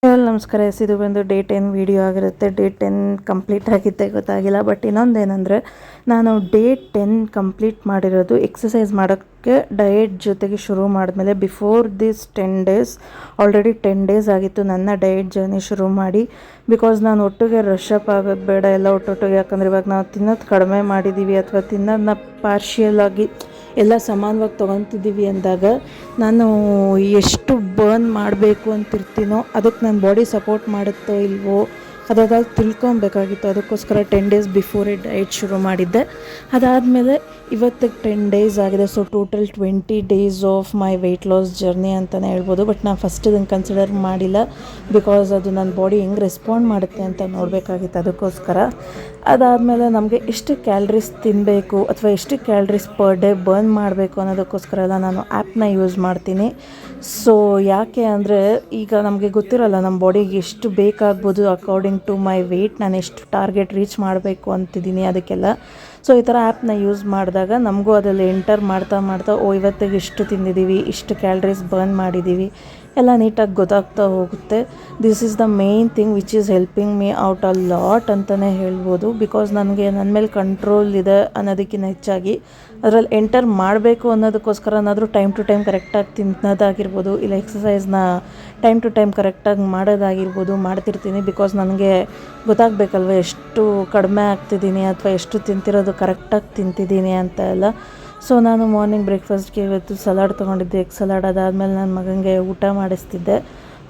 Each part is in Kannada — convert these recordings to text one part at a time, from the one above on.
ನಮಸ್ಕಾರ. ಇದು ಬಂದು ಡೇ 10 ವಿಡಿಯೋ ಆಗಿರುತ್ತೆ. ಡೇ 10 ಕಂಪ್ಲೀಟ್ ಆಗಿದ್ದೆ ಗೊತ್ತಾಗಿಲ್ಲ. ಬಟ್ ಇನ್ನೊಂದೇನೆಂದರೆ, ನಾನು ಡೇ 10 ಕಂಪ್ಲೀಟ್ ಮಾಡಿರೋದು ಎಕ್ಸಸೈಸ್ ಮಾಡೋಕ್ಕೆ ಡಯೆಟ್ ಜೊತೆಗೆ ಶುರು ಮಾಡಿದ್ಮೇಲೆ. Before this 10 days already 10 days ಆಗಿತ್ತು ನನ್ನ ಡಯೆಟ್ ಜರ್ನಿ ಶುರು ಮಾಡಿ. ಬಿಕಾಸ್ ನಾನು ಒಟ್ಟಿಗೆ ರಶ್ ಅಪ್ ಆಗೋದು ಬೇಡ, ಎಲ್ಲ ಒಟ್ಟೊಟ್ಟಿಗೆ. ಯಾಕಂದರೆ ಇವಾಗ ನಾವು ತಿನ್ನೋದು ಕಡಿಮೆ ಮಾಡಿದ್ದೀವಿ ಅಥವಾ ತಿನ್ನೋದನ್ನ ಪಾರ್ಷಿಯಲ್ ಆಗಿ ಎಲ್ಲ ಸಮಾನವಾಗಿ ತೊಗೊತಿದ್ದೀವಿ ಅಂದಾಗ ನಾನು ಎಷ್ಟು ಬರ್ನ್ ಮಾಡಬೇಕು ಅಂತಿರ್ತೀನೋ ಅದಕ್ಕೆ ನನ್ನ ಬಾಡಿ ಸಪೋರ್ಟ್ ಮಾಡುತ್ತೋ ಇಲ್ವೋ ಅದಾದ ತಿಳ್ಕೊಬೇಕಾಗಿತ್ತು. ಅದಕ್ಕೋಸ್ಕರ 10 ಡೇಸ್ ಬಿಫೋರೇ ಡಯಟ್ ಶುರು ಮಾಡಿದ್ದೆ. ಅದಾದಮೇಲೆ ಇವತ್ತಿಗೆ 10 ಡೇಸ್ ಆಗಿದೆ. So total 20 days of my weight loss journey ಅಂತಲೇ ಹೇಳ್ಬೋದು. ಬಟ್ ನಾನು ಫಸ್ಟ್ ಇದನ್ನು ಕನ್ಸಿಡರ್ ಮಾಡಿಲ್ಲ, ಬಿಕಾಸ್ ಅದು ನನ್ನ ಬಾಡಿ ಹೆಂಗೆ ರೆಸ್ಪಾಂಡ್ ಮಾಡುತ್ತೆ ಅಂತ ನೋಡಬೇಕಾಗಿತ್ತು. ಅದಕ್ಕೋಸ್ಕರ ಅದಾದಮೇಲೆ ನಮಗೆ ಎಷ್ಟು ಕ್ಯಾಲ್ರೀಸ್ ತಿನ್ನಬೇಕು ಅಥವಾ ಎಷ್ಟು ಕ್ಯಾಲ್ರೀಸ್ ಪರ್ ಡೇ ಬರ್ನ್ ಮಾಡಬೇಕು ಅನ್ನೋದಕ್ಕೋಸ್ಕರ ಎಲ್ಲ ನಾನು ಆ್ಯಪ್ನ ಯೂಸ್ ಮಾಡ್ತೀನಿ. ಸೊ ಯಾಕೆ ಅಂದರೆ, ಈಗ ನಮಗೆ ಗೊತ್ತಿರಲ್ಲ ನಮ್ಮ ಬಾಡಿಗೆ ಎಷ್ಟು ಬೇಕಾಗ್ಬೋದು ಅಕಾರ್ಡಿಂಗ್ ಟು ಮೈ ವೆಯ್ಟ್, ನಾನು ಎಷ್ಟು ಟಾರ್ಗೆಟ್ ರೀಚ್ ಮಾಡಬೇಕು ಅಂತಿದ್ದೀನಿ ಅದಕ್ಕೆಲ್ಲ. ಸೊ ಈ ಥರ ಆ್ಯಪ್ನ ಯೂಸ್ ಮಾಡಿದಾಗ ನಮಗೂ ಅದರಲ್ಲಿ ಎಂಟರ್ ಮಾಡ್ತಾ ಇವತ್ತಿಗೆ ಇಷ್ಟು ತಿಂದಿದ್ದೀವಿ, ಇಷ್ಟು ಕ್ಯಾಲ್ರೀಸ್ ಬರ್ನ್ ಮಾಡಿದ್ದೀವಿ ಎಲ್ಲ ನೀಟಾಗಿ ಗೊತ್ತಾಗ್ತಾ ಹೋಗುತ್ತೆ. This is the main thing which is helping me out a lot ಅಂತಲೇ ಹೇಳ್ಬೋದು. ಬಿಕಾಸ್ ನನಗೆ ನನ್ನ ಮೇಲೆ ಕಂಟ್ರೋಲ್ ಇದೆ ಅನ್ನೋದಕ್ಕಿಂತ ಹೆಚ್ಚಾಗಿ ಅದರಲ್ಲಿ ಎಂಟರ್ ಮಾಡಬೇಕು ಅನ್ನೋದಕ್ಕೋಸ್ಕರನಾದರೂ ಟೈಮ್ ಟು ಟೈಮ್ ಕರೆಕ್ಟಾಗಿ ತಿನ್ನೋದಾಗಿರ್ಬೋದು, ಇಲ್ಲ ಎಕ್ಸಸೈಸ್ನ ಟೈಮ್ ಟು ಟೈಮ್ ಕರೆಕ್ಟಾಗಿ ಮಾಡೋದಾಗಿರ್ಬೋದು ಮಾಡ್ತಿರ್ತೀನಿ. ಬಿಕಾಸ್ ನನಗೆ ಗೊತ್ತಾಗಬೇಕಲ್ವ ಎಷ್ಟು ಕಡಿಮೆ ಆಗ್ತಿದ್ದೀನಿ ಅಥವಾ ಎಷ್ಟು ತಿಂತಿರೋದು ಕರೆಕ್ಟಾಗಿ ತಿಂತಿದ್ದೀನಿ ಅಂತ ಎಲ್ಲ. ಸೊ ನಾನು ಮಾರ್ನಿಂಗ್ ಬ್ರೇಕ್ಫಾಸ್ಟ್ಗೆ ಇವತ್ತು ಸಲಾಡ್ ತೊಗೊಂಡಿದ್ದೆ, ಎಗ್ ಸಲಾಡ್. ಅದಾದಮೇಲೆ ನನ್ನ ಮಗನಿಗೆ ಊಟ ಮಾಡಿಸ್ತಿದ್ದೆ.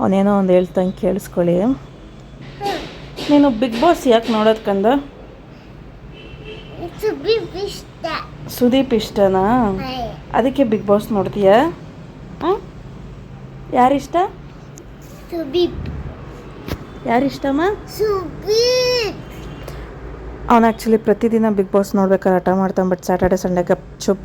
ಅವನೇನೋ ಒಂದು ಹೇಳ್ತಂಗೆ ಕೇಳಿಸ್ಕೊಳ್ಳಿ. ನೀನು ಬಿಗ್ ಬಾಸ್ ಯಾಕೆ ನೋಡೋದು ಕಂದ? ಸುದೀಪ್ ಇಷ್ಟನಾ? ಅದಕ್ಕೆ ಬಿಗ್ ಬಾಸ್ ನೋಡ್ತೀಯಾ? ಯಾರಿಷ್ಟ? ಯಾರಿಷ್ಟಮ್ಮ? ಅವನು ಆ್ಯಕ್ಚುಲಿ ಪ್ರತಿದಿನ ಬಿಗ್ ಬಾಸ್ ನೋಡ್ಬೇಕಾದ್ರೆ ಹಠ ಮಾಡ್ತಾನೆ. ಬಟ್ ಸ್ಯಾಟರ್ಡೆ ಸಂಡೇ ಗಪ್ ಚುಪ್